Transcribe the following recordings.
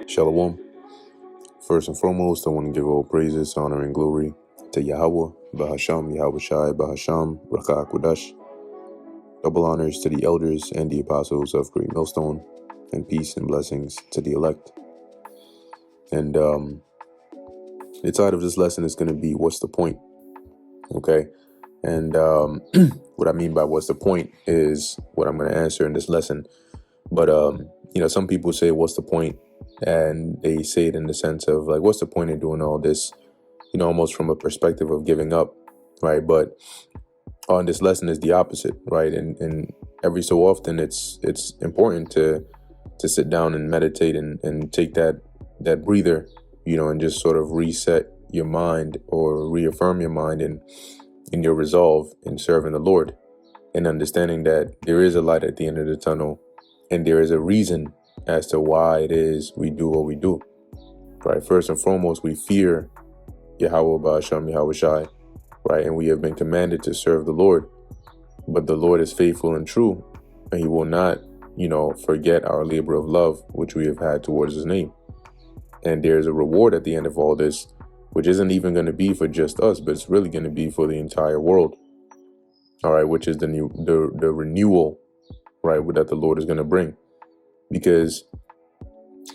Shalom. First and foremost, I want to give all praises, honor, and glory to Yahweh, Bahasham, Yahweh Shai, Bahasham, Raka Akwadash. Double honors to the elders and the apostles of Great Millstone, and peace and blessings to the elect. And the title of this lesson is going to be, what's the point? Okay. And what I mean by what's the point is what I'm going to answer in this lesson. But, some people say, what's the point? And they say it in the sense of like, what's the point in doing all this? Almost from a perspective of giving up, right? But on this lesson is the opposite, right? And every so often it's important to sit down and meditate and take that breather, and just sort of reset your mind or reaffirm your mind in your resolve in serving the Lord, and understanding that there is a light at the end of the tunnel, and there is a reason as to why it is we do what we do, right? First and foremost, we fear Yahweh Ba'asham, Yahweh Shai, right? And we have been commanded to serve the Lord, but the Lord is faithful and true, and he will not, forget our labor of love, which we have had towards his name. And there's a reward at the end of all this, which isn't even going to be for just us, but it's really going to be for the entire world. All right, which is the renewal, right, that the Lord is going to bring. Because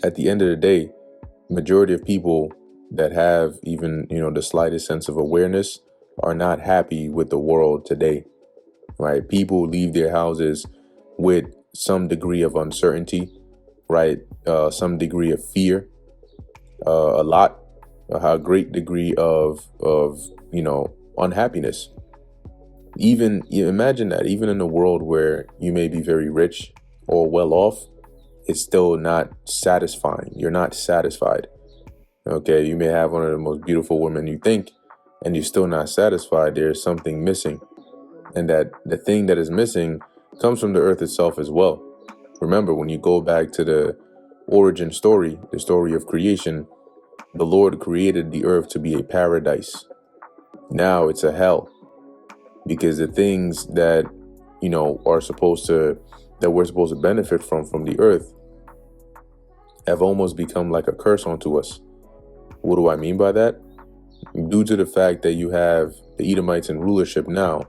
at the end of the day, majority of people that have even, the slightest sense of awareness are not happy with the world today, right? People leave their houses with some degree of uncertainty, right? Some degree of fear, a great degree of unhappiness. Even you imagine that even in a world where you may be very rich or well off, it's still not satisfying. You're not satisfied. Okay, you may have one of the most beautiful women you think, and you're still not satisfied. There's something missing. And that the thing that is missing comes from the earth itself as well. Remember, when you go back to the origin story, the story of creation, the Lord created the earth to be a paradise. Now it's a hell, because the things that, we're supposed to benefit from the earth have almost become like a curse onto us. What do I mean by that? Due to the fact that you have the Edomites in rulership now,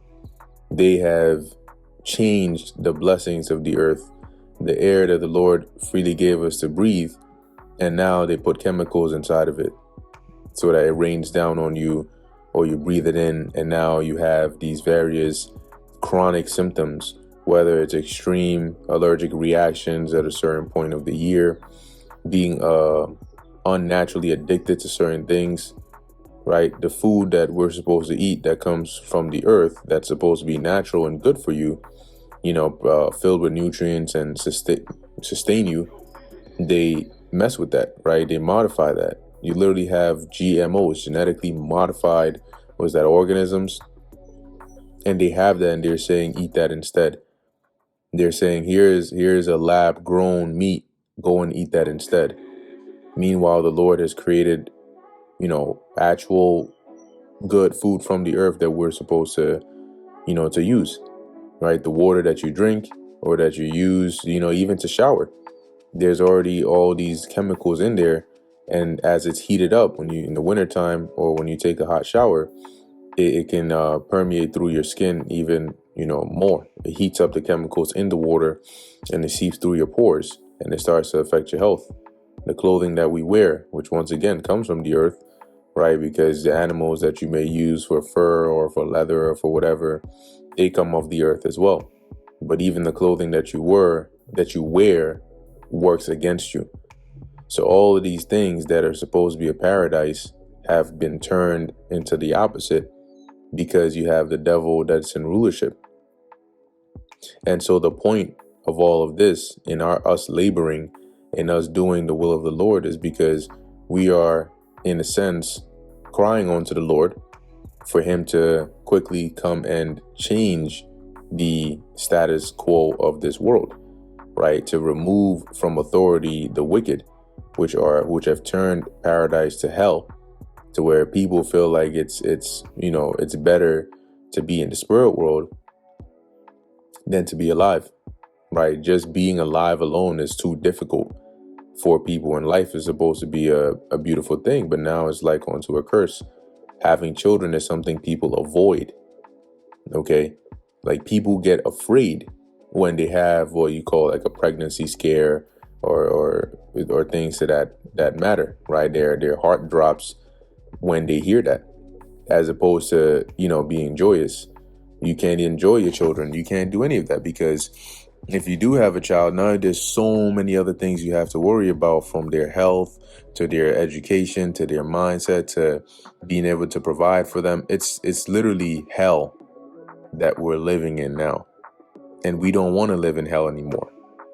they have changed the blessings of the earth, the air that the Lord freely gave us to breathe, and now they put chemicals inside of it so that it rains down on you or you breathe it in, and now you have these various chronic symptoms, whether it's extreme allergic reactions at a certain point of the year, being unnaturally addicted to certain things, right? The food that we're supposed to eat that comes from the earth, that's supposed to be natural and good for you, filled with nutrients and sustain you, they mess with that, right? They modify that. You literally have GMOs, genetically modified, organisms, and they have that, and they're saying eat that instead. They're saying here's a lab grown meat, go and eat that instead. Meanwhile, the Lord has created, actual good food from the earth that we're supposed to, to use, right? The water that you drink or that you use, even to shower, there's already all these chemicals in there. And as it's heated up when you in the wintertime or when you take a hot shower, it can permeate through your skin even, more. It heats up the chemicals in the water and it seeps through your pores and it starts to affect your health. The clothing that we wear, which once again comes from the earth, right? Because the animals that you may use for fur or for leather or for whatever, they come off the earth as well. But even the clothing that you wear works against you. So all of these things that are supposed to be a paradise have been turned into the opposite because you have the devil that's in rulership. And so the point of all of this in us laboring and us doing the will of the Lord is because we are, in a sense, crying unto the Lord for him to quickly come and change the status quo of this world, right? To remove from authority the wicked, which have turned paradise to hell, to where people feel like it's better to be in the spirit world than to be alive, right? Just being alive alone is too difficult for people, and life is supposed to be a beautiful thing, but now it's like onto a curse. Having children is something people avoid. Okay, like people get afraid when they have what you call like a pregnancy scare or things to that matter, right? Their heart drops when they hear that, as opposed to being joyous. You can't enjoy your children. You can't do any of that, because if you do have a child, now there's so many other things you have to worry about, from their health to their education to their mindset to being able to provide for them. It's literally hell that we're living in now. And we don't want to live in hell anymore.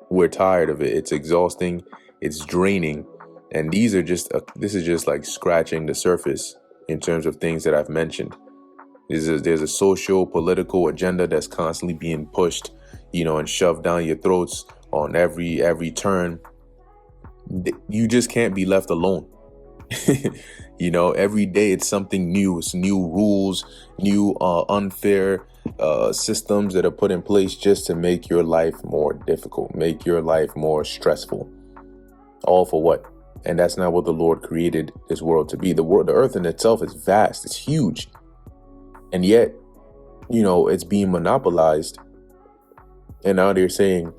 We're tired of it. It's exhausting. It's draining. And this is just like scratching the surface in terms of things that I've mentioned. There's a social, political agenda that's constantly being pushed, and shoved down your throats on every turn. You just can't be left alone. Every day it's something new. It's new rules, new unfair systems that are put in place just to make your life more difficult, make your life more stressful. All for what? And that's not what the Lord created this world to be. The earth in itself is vast. It's huge. And yet, it's being monopolized. And now they're saying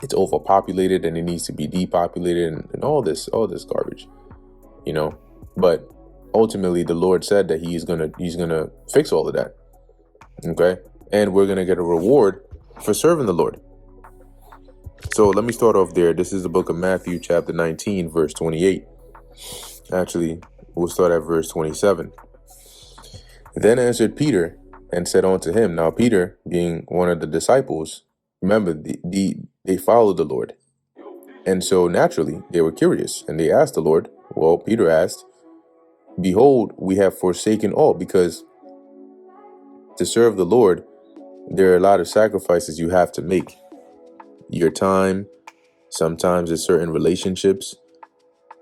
it's overpopulated and it needs to be depopulated and all this garbage, But ultimately, the Lord said that he's gonna fix all of that. Okay, and we're gonna get a reward for serving the Lord. So let me start off there. This is the book of Matthew, chapter 19, verse 28. Actually, we'll start at verse 27. Then answered Peter and said unto him. Now Peter, being one of the disciples, remember they followed the Lord, and so naturally they were curious, and they asked the Lord. Well, Peter asked, behold, we have forsaken all, because to serve the Lord, there are a lot of sacrifices you have to make. Your time, sometimes it's certain relationships,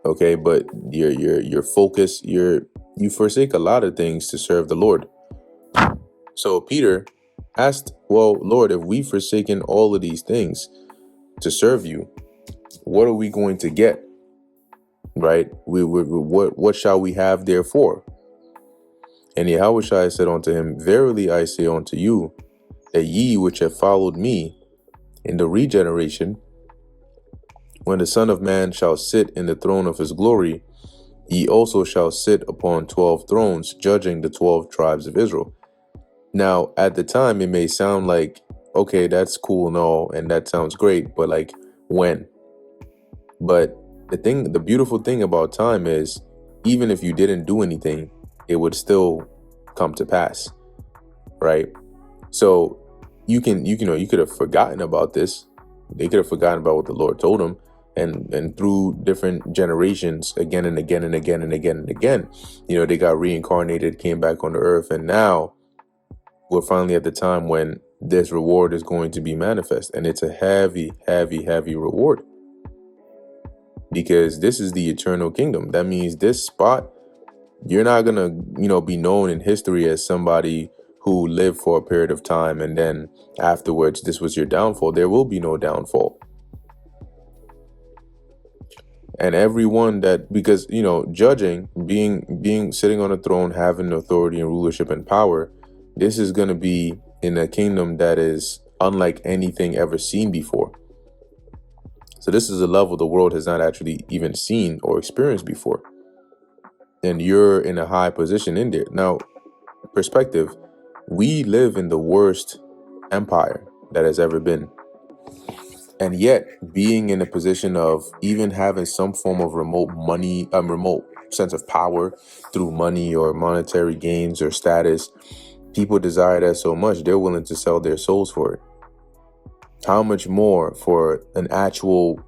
okay, but your focus, you forsake a lot of things to serve the Lord. So Peter asked, well, Lord, if we've forsaken all of these things to serve you, what are we going to get? Right? What shall we have therefore? And Yahushua said unto him, verily I say unto you, that ye which have followed me in the regeneration, when the Son of Man shall sit in the throne of his glory, ye also shall sit upon 12 thrones, judging the 12 tribes of Israel. Now, at the time, it may sound like, okay, that's cool and all, and that sounds great, but like, when? But the beautiful thing about time is, even if you didn't do anything, it would still come to pass, right? So you could have forgotten about this. They could have forgotten about what the Lord told them, and through different generations, again and again and again and again and again, they got reincarnated, came back on the earth, and now we're finally at the time when this reward is going to be manifest, and it's a heavy, heavy, heavy reward. Because this is the eternal kingdom. That means this spot, you're not going to, be known in history as somebody who lived for a period of time and then afterwards this was your downfall. There will be no downfall. And everyone because, judging, being sitting on a throne, having authority and rulership and power, this is going to be in a kingdom that is unlike anything ever seen before. So this is a level the world has not actually even seen or experienced before. And you're in a high position in there. Now, perspective, we live in the worst empire that has ever been. And yet, being in a position of even having some form of remote sense of power through money or monetary gains or status, people desire that so much, they're willing to sell their souls for it. How much more for an actual,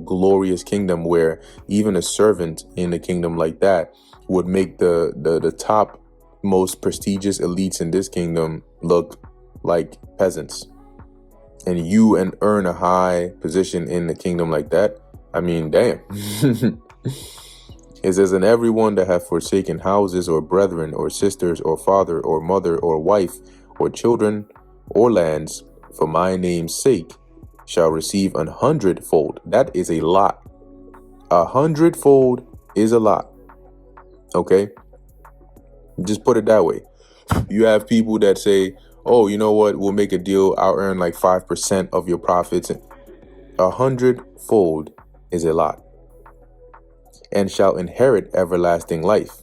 glorious kingdom where even a servant in a kingdom like that would make the top most prestigious elites in this kingdom look like peasants. And earn a high position in a kingdom like that. I mean, damn. It says, and everyone that hath forsaken houses or brethren or sisters or father or mother or wife or children or lands for my name's sake shall receive 100-fold. That is a lot. 100-fold is a lot. Okay? Just put it that way. You have people that say, oh, you know what? We'll make a deal. I'll earn like 5% of your profits. 100-fold is a lot. And shall inherit everlasting life.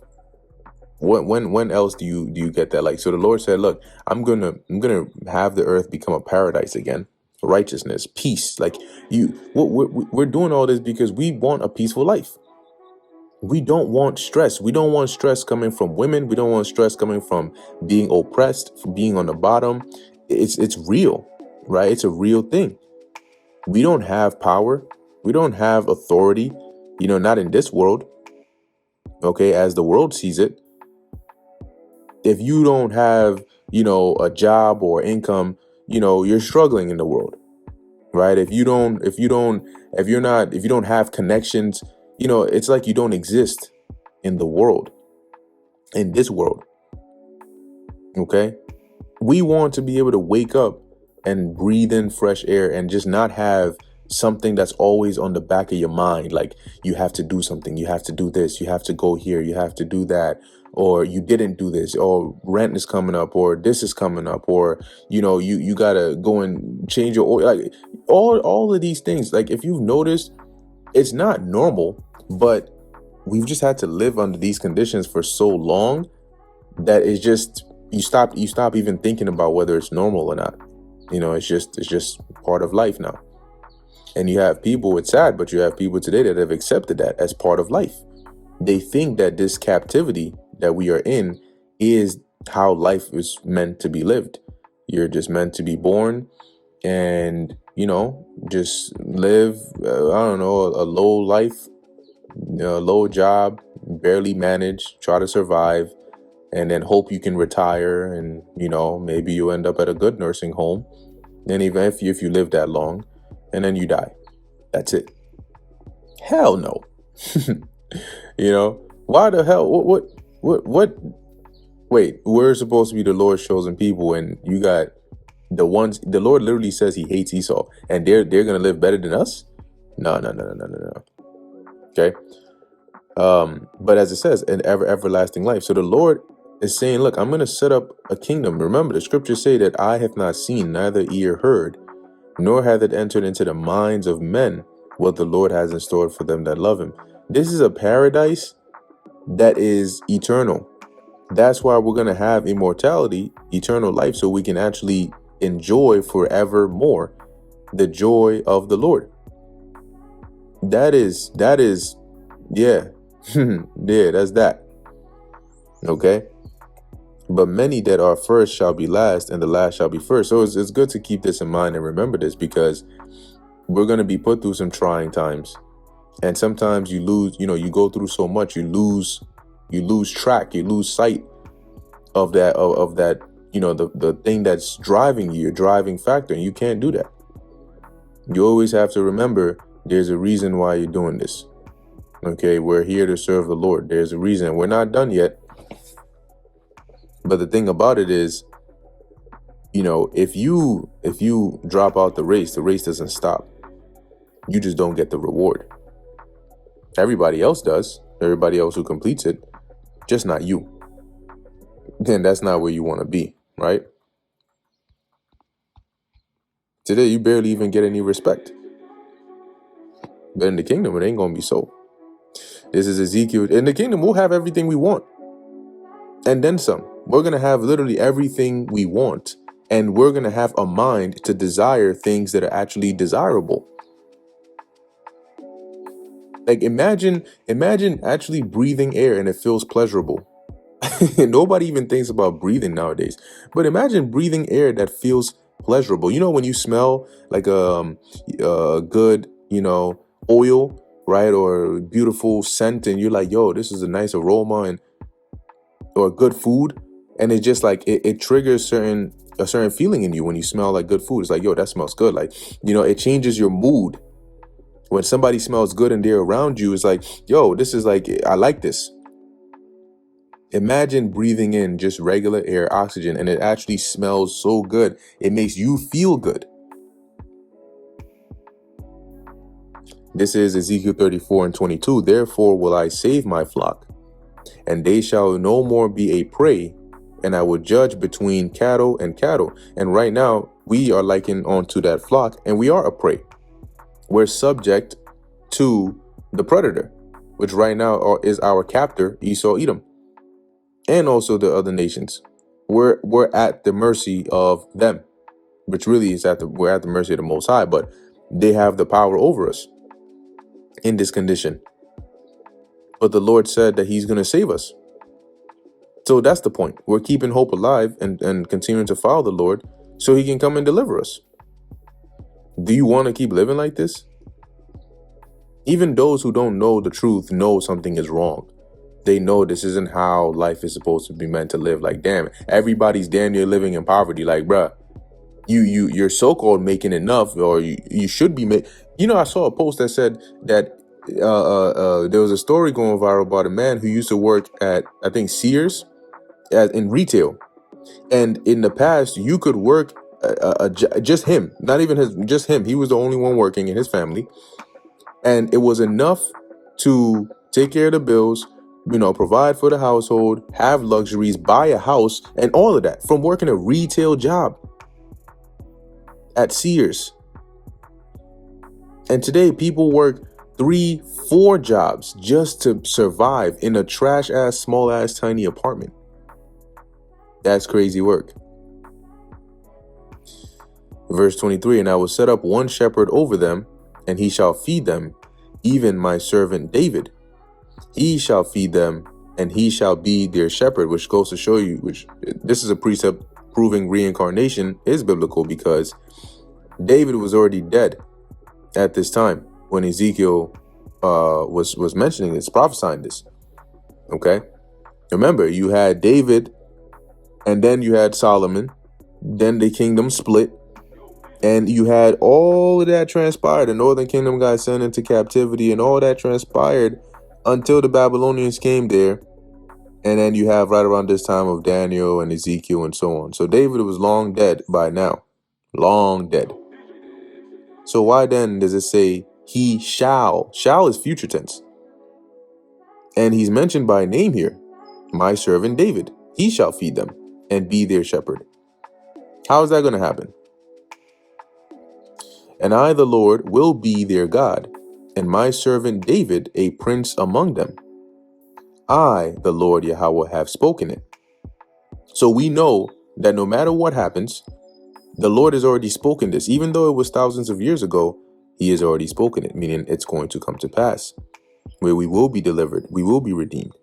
When else do you get that? Like, so the Lord said, look, I'm gonna have the earth become a paradise again. Righteousness, peace. Like, we're doing all this because we want a peaceful life. We don't want stress. We don't want stress coming from women. We don't want stress coming from being oppressed, from being on the bottom. It's real, right? It's a real thing. We don't have power. We don't have authority, not in this world. Okay, as the world sees it. If you don't have, a job or income, you're struggling in the world, right? If you don't have connections, it's like you don't exist in the world, in this world. Okay. We want to be able to wake up and breathe in fresh air and just not have something that's always on the back of your mind. Like, you have to do something, you have to do this, you have to go here, you have to do that, or you didn't do this, or rent is coming up, or this is coming up, or, you gotta go and change your oil. Like, all of these things. Like, if you've noticed, it's not normal, but we've just had to live under these conditions for so long that it's just, you stop even thinking about whether it's normal or not. It's just part of life now. And you have people, it's sad, but you have people today that have accepted that as part of life. They think that this captivity that we are in is how life is meant to be lived. You're just meant to be born and, just live, a low life, low job, barely manage, try to survive, and then hope you can retire. And, maybe you end up at a good nursing home. And even if you live that long, and then you die. That's it. Hell no. Why the hell? What? Wait, we're supposed to be the Lord's chosen people, and you got the ones. The Lord literally says He hates Esau, and they're gonna live better than us. No. Okay. But as it says, an everlasting life. So the Lord is saying, look, I'm gonna set up a kingdom. Remember, the scriptures say that eye hath not seen, neither ear heard, nor hath it entered into the minds of men what the Lord has in store for them that love Him. This is a paradise that is eternal. That's why we're going to have immortality, eternal life, so we can actually enjoy forevermore the joy of the Lord. That is, yeah, yeah, that's that. Okay. But many that are first shall be last, and the last shall be first. So it's good to keep this in mind and remember this, because we're going to be put through some trying times. And sometimes you lose, you go through so much, you lose track, you lose sight of that, the thing that's driving you, your driving factor. And you can't do that. You always have to remember there's a reason why you're doing this. Okay. We're here to serve the Lord. There's a reason. We're not done yet. But the thing about it is, if you drop out the race doesn't stop. You just don't get the reward. Everybody else does. Everybody else who completes it, just not you. Then that's not where you want to be, right? Today, you barely even get any respect. But in the kingdom, it ain't going to be so. This is Ezekiel. In the kingdom, we'll have everything we want. And then some. We're going to have literally everything we want. And we're going to have a mind to desire things that are actually desirable. Like, imagine actually breathing air and it feels pleasurable. Nobody even thinks about breathing nowadays. But imagine breathing air that feels pleasurable. When you smell like a good, oil, right? Or beautiful scent, and you're like, yo, this is a nice aroma, or good food. And it just like, it triggers a certain feeling in you when you smell like good food. It's like, yo, that smells good. Like, it changes your mood. When somebody smells good and they're around you, it's like, yo, this is like, I like this. Imagine breathing in just regular air, oxygen, and it actually smells so good. It makes you feel good. This is Ezekiel 34:22. Therefore will I save my flock, and they shall no more be a prey, and I will judge between cattle and cattle. And right now, we are likened onto that flock, and we are a prey. We're subject to the predator, which right now is our captor, Esau, Edom, and also the other nations. We're at the mercy of them, which really is we're at the mercy of the Most High, but they have the power over us in this condition. But the Lord said that he's going to save us. So that's the point. We're keeping hope alive and continuing to follow the Lord so he can come and deliver us. Do you want to keep living like this? Even those who don't know the truth know something is wrong. They know this isn't how life is supposed to be meant to live. Like, damn, everybody's damn near living in poverty. Like, bruh, you're so-called making enough, or you should be making. I saw a post that said that there was a story going viral about a man who used to work at, I think, Sears in retail. And in the past, you could work just him, not even just him. He was the only one working in his family. And it was enough to take care of the bills, provide for the household, have luxuries, buy a house, and all of that from working a retail job at Sears. And today people work 3-4 jobs just to survive in a trash ass, small ass, tiny apartment. That's crazy work. Verse 23, and I will set up one shepherd over them, and he shall feed them, even my servant David. He shall feed them, and he shall be their shepherd, which goes to show you, which this is a precept proving reincarnation is biblical, because David was already dead at this time when Ezekiel was mentioning this, prophesying this. Okay? Remember, you had David, and then you had Solomon, then the kingdom split, and you had all of that transpired. The northern kingdom got sent into captivity, and all that transpired until the Babylonians came there. And then you have right around this time of Daniel and Ezekiel and so on. So David was long dead by now. Long dead. So why then does it say he shall? Shall is future tense. And he's mentioned by name here. My servant David. He shall feed them and be their shepherd. How is that going to happen? And I, the Lord, will be their God, and my servant David a prince among them. I, the Lord Yahweh, have spoken it. So we know that no matter what happens, the Lord has already spoken this. Even though it was thousands of years ago, he has already spoken it, meaning it's going to come to pass, where we will be delivered, we will be redeemed.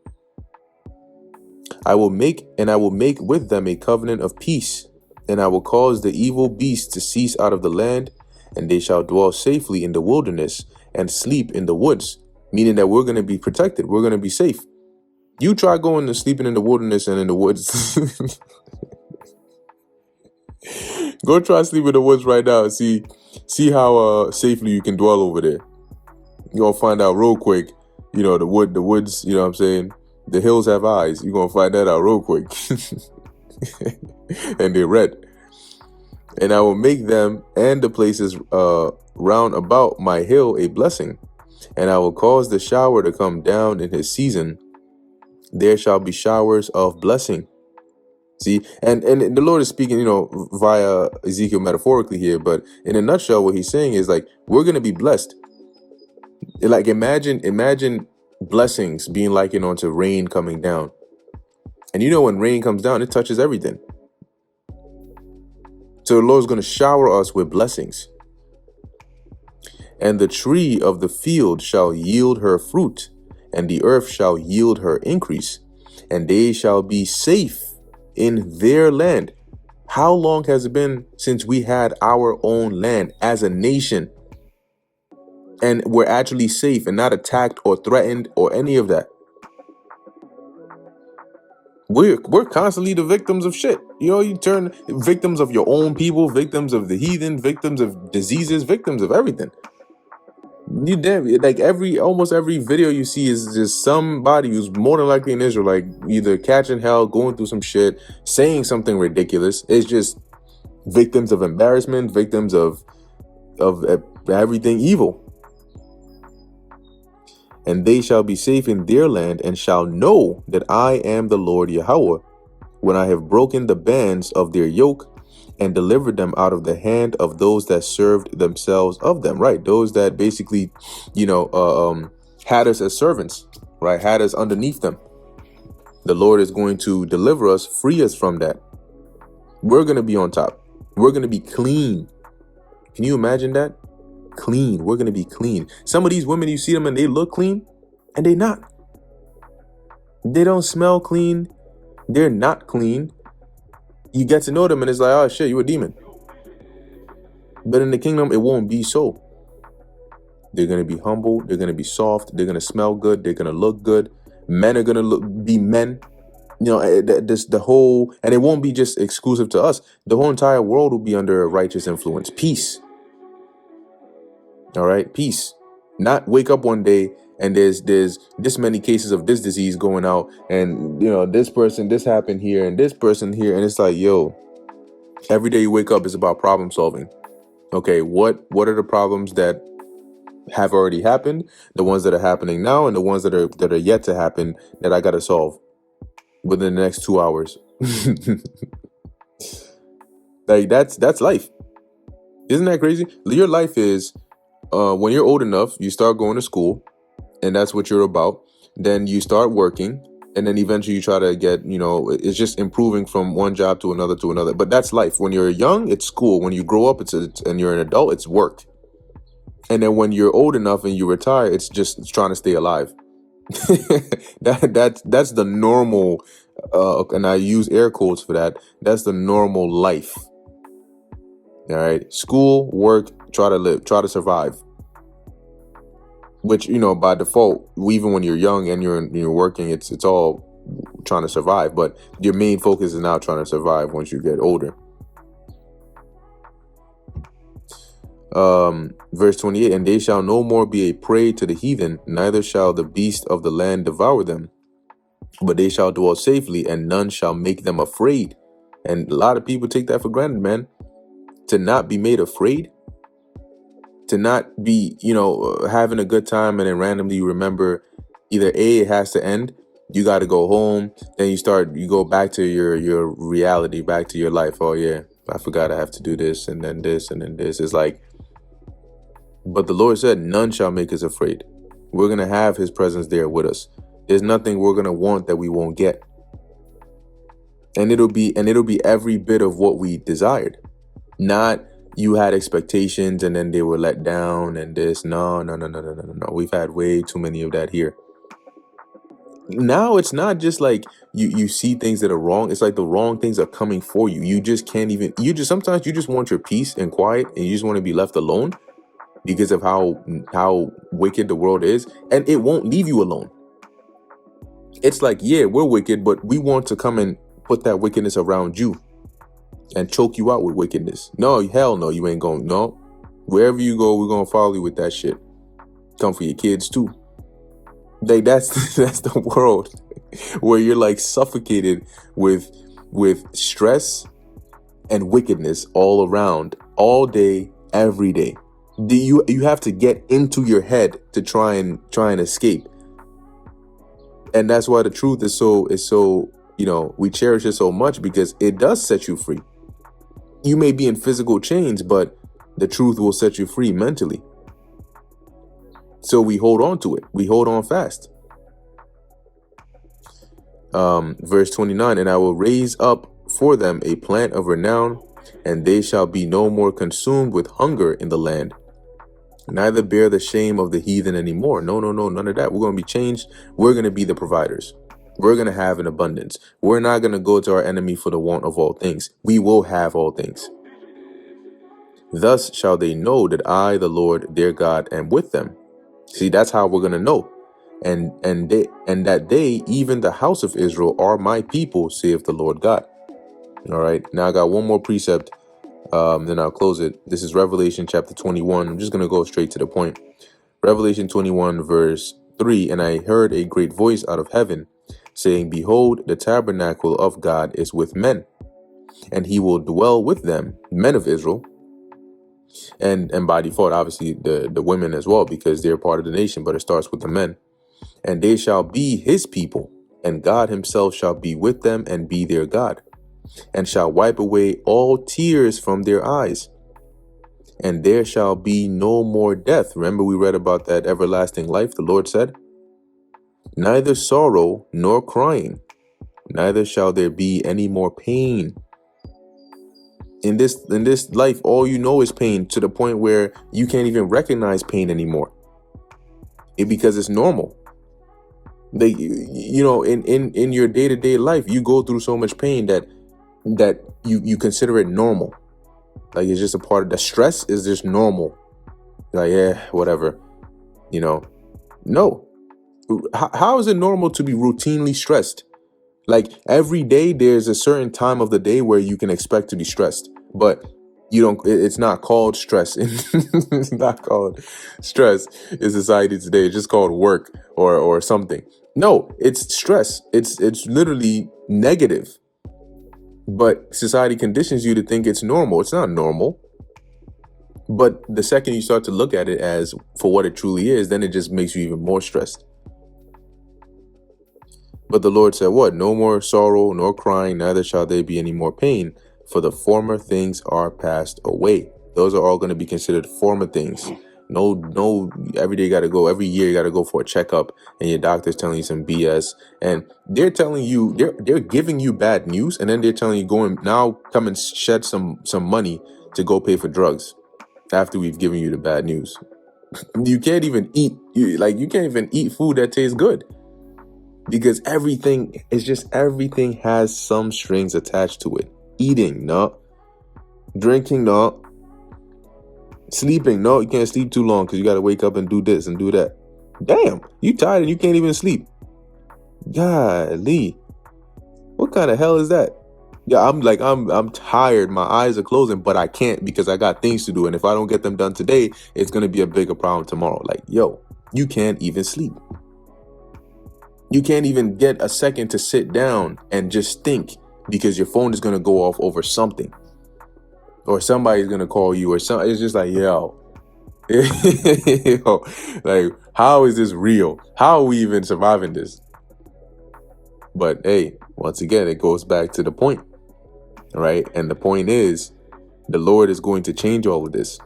I will make with them a covenant of peace, and I will cause the evil beasts to cease out of the land, and they shall dwell safely in the wilderness and sleep in the woods, meaning that we're going to be protected. We're going to be safe. You try going to sleeping in the wilderness and in the woods. Go try sleeping in the woods right now and see how safely you can dwell over there. You're going to find out real quick. The woods, you know what I'm saying? The hills have eyes. You're going to find that out real quick. And they're red. And I will make them and the places round about my hill a blessing. And I will cause the shower to come down in his season. There shall be showers of blessing. See, and the Lord is speaking, via Ezekiel metaphorically here. But in a nutshell, what he's saying is like, we're going to be blessed. Like, imagine blessings being likened onto rain coming down. And when rain comes down, it touches everything. So the Lord is going to shower us with blessings. And the tree of the field shall yield her fruit, and the earth shall yield her increase, and they shall be safe in their land. How long has it been since we had our own land as a nation? And we're actually safe and not attacked or threatened or any of that. We're constantly the victims of shit. You turn victims of your own people, victims of the heathen, victims of diseases, victims of everything. Like almost every video you see is just somebody who's more than likely an Israelite, either catching hell, going through some shit, saying something ridiculous. It's just victims of embarrassment, victims of everything evil. And they shall be safe in their land, and shall know that I am the Lord Yahweh, when I have broken the bands of their yoke and delivered them out of the hand of those that served themselves of them. Right, those that basically, had us as servants, right, had us underneath them. The Lord is going to deliver us, free us from that. We're going to be on top. We're going to be clean. Can you imagine that? Clean. We're going to be clean. Some of these women, you see them and they look clean, and they not. They don't smell clean. They're not clean. You get to know them and it's like, oh shit, you a demon. But in the kingdom, it won't be so. They're going to be humble. They're going to be soft. They're going to smell good. They're going to look good. Men are going to be men. The whole, and it won't be just exclusive to us. The whole entire world will be under a righteous influence. Peace. All right. Peace. Not wake up one day and there's this many cases of this disease going out, and this person, this happened here, and this person here, and it's like, yo, every day you wake up is about problem solving. Okay, what are the problems that have already happened, the ones that are happening now, and the ones that are yet to happen that I gotta solve within the next 2 hours? Like that's life. Isn't that crazy? Your life is when you're old enough, you start going to school, and that's what you're about. Then you start working, and then eventually you try to get, it's just improving from one job to another. But that's life. When you're young, it's school. When you grow up, and you're an adult, it's work. And then when you're old enough and you retire, it's trying to stay alive. That's the normal, and I use air quotes for that. That's the normal life. All right, school, work, try to live, try to survive. Which, by default, even when you're young and you're working, it's all trying to survive. But your main focus is now trying to survive once you get older. Verse 28, and they shall no more be a prey to the heathen, neither shall the beast of the land devour them, but they shall dwell safely, and none shall make them afraid. And a lot of people take that for granted, man. To not be made afraid, to not be, having a good time, and then randomly you remember either it has to end, you got to go home, then you go back to your reality, back to your life. Oh yeah, I forgot I have to do this, and then this, and then this. It's like, but the Lord said, none shall make us afraid. We're going to have his presence there with us. There's nothing we're going to want that we won't get. And it'll be every bit of what we desired. Not you had expectations and then they were let down and this. No. We've had way too many of that here. Now it's not just like you see things that are wrong. It's like the wrong things are coming for you. You just can't even, sometimes you just want your peace and quiet, and you just want to be left alone because of how wicked the world is, and it won't leave you alone. It's like, yeah, we're wicked, but we want to come and put that wickedness around you and choke you out with wickedness. No, hell no, you ain't going. No, wherever you go, we're gonna follow you with that shit. Come for your kids too. Like that's the world where you're like suffocated with stress and wickedness all around, all day, every day. You have to get into your head to try and escape. And that's why the truth is so we cherish it so much, because it does set you free. You may be in physical chains, but the truth will set you free mentally. So we hold on to it. We hold on fast. Verse 29, and I will raise up for them a plant of renown, and they shall be no more consumed with hunger in the land, neither bear the shame of the heathen anymore. No, none of that. We're going to be changed. We're going to be the providers. We're going to have an abundance. We're not going to go to our enemy for the want of all things. We will have all things. Thus shall they know that I, the Lord, their God, am with them. See, that's how we're going to know. And that they, even the house of Israel, are my people, saith the Lord God. All right. Now I got one more precept. Then I'll close it. This is Revelation chapter 21. I'm just going to go straight to the point. Revelation 21 verse 3. And I heard a great voice out of heaven saying, behold, the tabernacle of God is with men, and he will dwell with them, men of Israel. And by default, obviously the women as well, because they're part of the nation, but it starts with the men. And they shall be his people, and God himself shall be with them and be their God, and shall wipe away all tears from their eyes. And there shall be no more death. Remember, we read about that everlasting life. The Lord said, neither sorrow nor crying, neither shall there be any more pain. In this life, all you know is pain, to the point where you can't even recognize pain anymore. Because it's normal. Like, you know, in your day-to-day life, you go through so much pain that you consider it normal. Like, it's just a part of the stress is just normal. Like, yeah, whatever, you know. No. How is it normal to be routinely stressed? Like, every day there's a certain time of the day where you can expect to be stressed, but you don't. It's not called stress. It's not called stress in society today. It's just called work or something. No, it's stress. It's literally negative. But society conditions you to think it's normal. It's not normal. But the second you start to look at it as for what it truly is, then it just makes you even more stressed. But the Lord said, what? No more sorrow, nor crying, neither shall there be any more pain, for the former things are passed away. Those are all going to be considered former things. No, every day you got to go, every year you got to go for a checkup, and your doctor's telling you some BS, and they're telling you, they're giving you bad news, and then they're telling you, come and shed some money to go pay for drugs after we've given you the bad news. You can't even eat, you can't even eat food that tastes good. Because everything has some strings attached to it. Eating, no. Drinking, no. Sleeping, no. You can't sleep too long because you got to wake up and do this and do that. Damn, you tired and you can't even sleep. Golly, what kind of hell is that? Yeah, I'm tired. My eyes are closing, but I can't because I got things to do. And if I don't get them done today, it's going to be a bigger problem tomorrow. Like, yo, you can't even sleep. You can't even get a second to sit down and just think because your phone is going to go off over something. Or somebody's going to call you or something. It's just like, yo, like, how is this real? How are we even surviving this? But hey, once again, it goes back to the point, right? And the point is, the Lord is going to change all of this.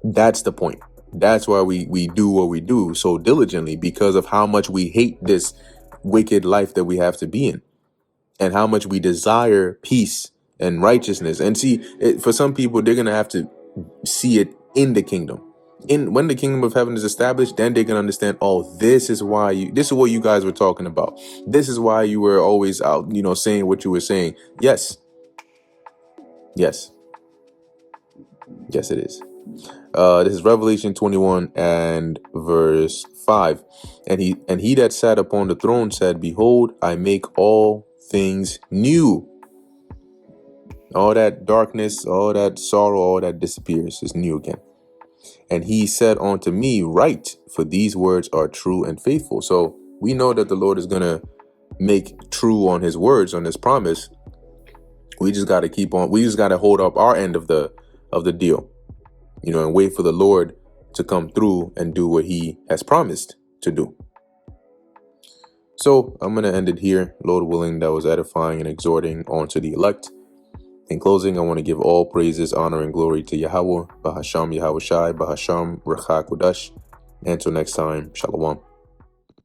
That's the point. That's why we do what we do so diligently, because of how much we hate this wicked life that we have to be in, and how much we desire peace and righteousness. And see, for some people, they're going to have to see it in the kingdom. When the kingdom of heaven is established, then they can understand, oh, this is what you guys were talking about. This is why you were always out, saying what you were saying. Yes, it is. This is Revelation 21 and verse 5. And he that sat upon the throne said, behold, I make all things new. All that darkness, all that sorrow, all that disappears, is new again. And he said unto me, write, for these words are true and faithful. So we know that the Lord is going to make true on his words, on his promise. We just got to keep on. We just got to hold up our end of the deal, and wait for the Lord to come through and do what he has promised to do. So I'm going to end it here. Lord willing, that was edifying and exhorting onto the elect. In closing, I want to give all praises, honor, and glory to Yahweh, Bahasham Yahweh Shai, Bahasham Rakha Kudash. Until next time, Shalom.